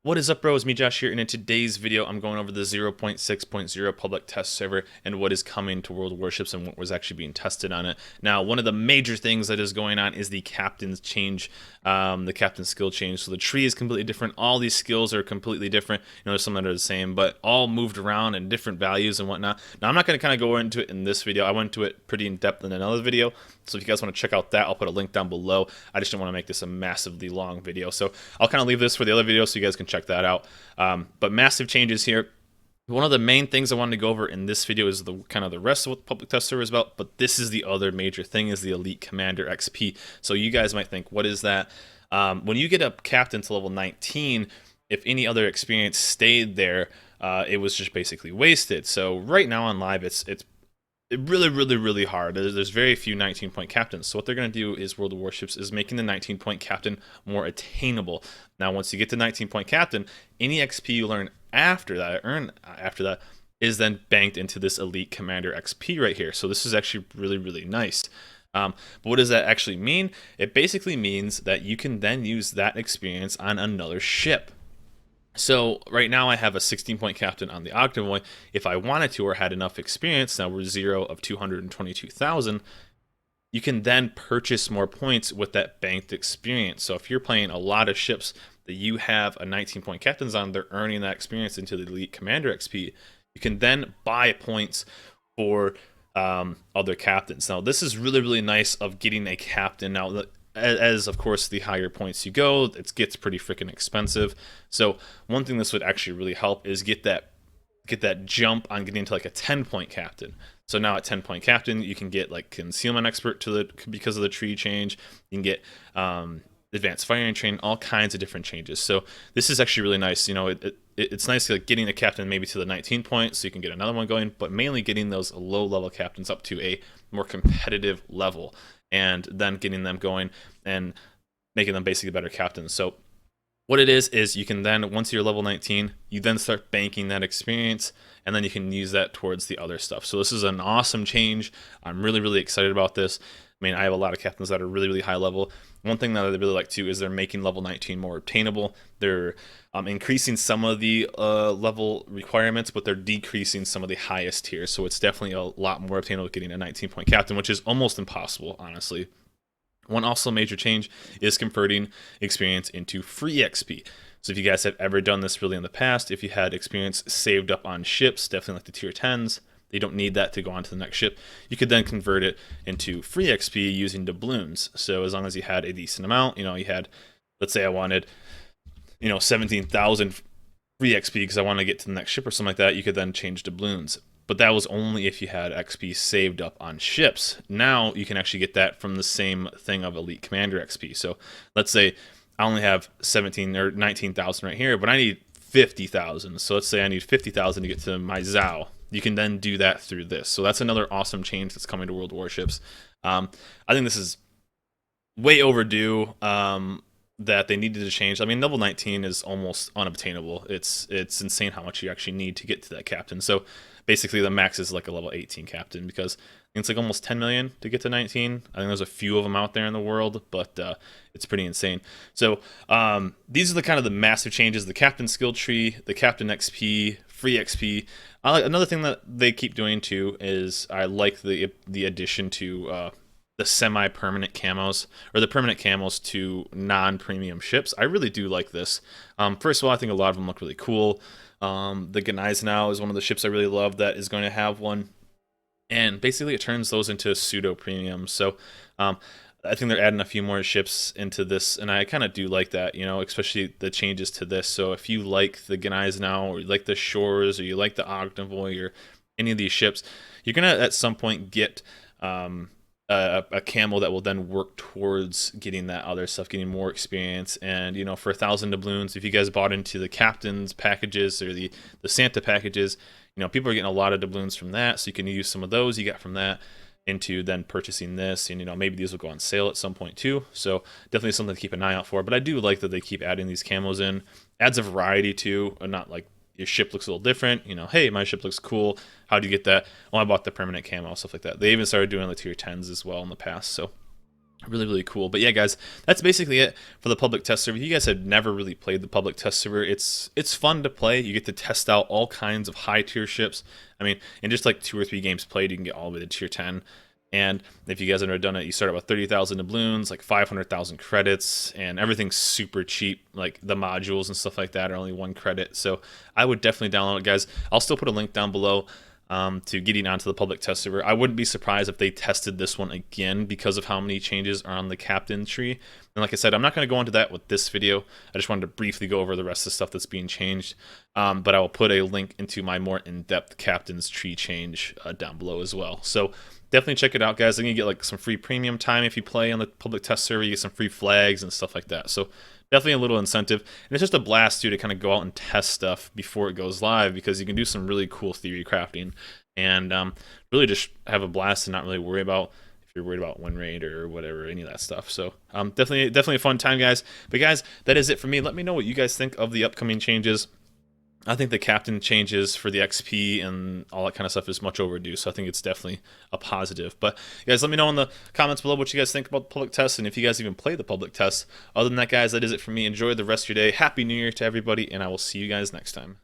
What is up, bro? It's me, Josh here, and in today's video, I'm going over the 0.6.0 public test server and what is coming to World Warships and what was actually being tested on it. Now, one of the major things that is going on is the captain's change, the captain's skill change. So the tree is completely different. All these skills are completely different. There's some that are the same, but all moved around in different values and whatnot. Now, I'm not going to kind of go into it in this video. I went into it pretty in depth in another video. So if you guys want to check out that, I'll put a link down below. I just don't want to make this a massively long video. So I'll kind of leave this for the other video so you guys can check that out. But massive changes here. One of the main things I wanted to go over in this video is the kind of the rest of what the public test server is about, but this is the other major thing, is the Elite Commander XP. So you guys might think, what is that? When you get a captain to level 19, if any other experience stayed there, it was just basically wasted. So right now on live, it's really hard. There's very few 19-point captains. So what they're going to do is World of Warships is making the 19-point captain more attainable. Now, once you get to 19-point captain, any XP you learn after that, is then banked into this Elite Commander XP right here. So this is actually really nice. But what does that actually mean? It basically means that you can then use that experience on another ship. So right now I have a 16-point captain on the Octavoy. If I wanted to or had enough experience, now we're 0 of 222,000, you can then purchase more points with that banked experience. So if you're playing a lot of ships that you have a 19-point captains on, they're earning that experience into the Elite Commander XP. You can then buy points for other captains. Now this is really nice of getting a captain. Now as of course the higher points you go, it gets pretty freaking expensive. So one thing this would actually really help is get that jump on getting to like a 10-point captain. So now at 10-point captain, you can get like concealment expert because of the tree change. You can get advanced firing training, all kinds of different changes. So this is actually really nice. It's nice like getting a captain maybe to the 19 points so you can get another one going, but mainly getting those low-level captains up to a more competitive level, and then getting them going and making them basically better captains. So what it is you can then, once you're level 19, you then start banking that experience, and then you can use that towards the other stuff. So this is an awesome change. I'm really excited about this. I mean, I have a lot of captains that are really high level. One thing that I really like too is they're making level 19 more obtainable. They're increasing some of the level requirements, but they're decreasing some of the highest tiers. So it's definitely a lot more obtainable getting a 19-point captain, which is almost impossible, honestly. One also major change is converting experience into free XP. So if you guys have ever done this really in the past, if you had experience saved up on ships, definitely like the tier 10s, you don't need that to go on to the next ship. You could then convert it into free XP using doubloons. So as long as you had a decent amount, you had, let's say I wanted, 17,000 free XP because I want to get to the next ship or something like that, you could then change doubloons. But that was only if you had XP saved up on ships. Now you can actually get that from the same thing of Elite Commander XP. So let's say I only have 17 or 19,000 right here, but I need 50,000. So let's say I need 50,000 to get to my Zhao. You can then do that through this. So that's another awesome change that's coming to World Warships. I think this is way overdue. That they needed to change. I mean, level 19 is almost unobtainable. It's insane how much you actually need to get to that captain. So basically the max is like a level 18 captain, because it's like almost 10 million to get to 19. I think there's a few of them out there in the world, but it's pretty insane. So these are the kind of the massive changes: the captain skill tree, the captain XP, free XP. Another thing that they keep doing too is I like the addition to the semi-permanent camos, or the permanent camos to non-premium ships. I really do like this. First of all, I think a lot of them look really cool. The Gneisenau is one of the ships I really love that is going to have one. And basically it turns those into pseudo-premiums. So I think they're adding a few more ships into this, and I kind of do like that, especially the changes to this. So if you like the Gneisenau, or you like the Shores, or you like the Octavoy, or any of these ships, you're going to at some point get a camo that will then work towards getting that other stuff, getting more experience. And for 1,000 doubloons, if you guys bought into the captain's packages or the Santa packages, people are getting a lot of doubloons from that, so you can use some of those you got from that into then purchasing this. And maybe these will go on sale at some point too, so definitely something to keep an eye out for. But I do like that they keep adding these camos in. Adds a variety too, and not like your ship looks a little different. Hey, my ship looks cool. How do you get that? Oh, I bought the permanent camo, stuff like that. They even started doing the tier 10s as well in the past. So Really cool. But yeah, guys, that's basically it for the public test server. If you guys have never really played the public test server, it's fun to play. You get to test out all kinds of high tier ships. I mean, in just like 2 or 3 games played, you can get all the way to tier 10. And if you guys have never done it, you start out with 30,000 doubloons, like 500,000 credits, and everything's super cheap. Like the modules and stuff like that are only 1 credit. So I would definitely download it, guys. I'll still put a link down below to getting onto the public test server. I wouldn't be surprised if they tested this one again because of how many changes are on the captain tree. And like I said, I'm not going to go into that with this video. I just wanted to briefly go over the rest of the stuff that's being changed. But I will put a link into my more in-depth captain's tree change down below as well. So definitely check it out, guys. I'm going to get like some free premium time if you play on the public test server. You get some free flags and stuff like that. So definitely a little incentive. And it's just a blast, too, to kind of go out and test stuff before it goes live, because you can do some really cool theory crafting and really just have a blast and not really worry about if you're worried about win rate or whatever, any of that stuff. So definitely a fun time, guys. But guys, that is it for me. Let me know what you guys think of the upcoming changes. I think the captain changes for the XP and all that kind of stuff is much overdue, so I think it's definitely a positive. But guys, let me know in the comments below what you guys think about the public test, and if you guys even play the public test. Other than that, guys, that is it for me. Enjoy the rest of your day. Happy New Year to everybody, and I will see you guys next time.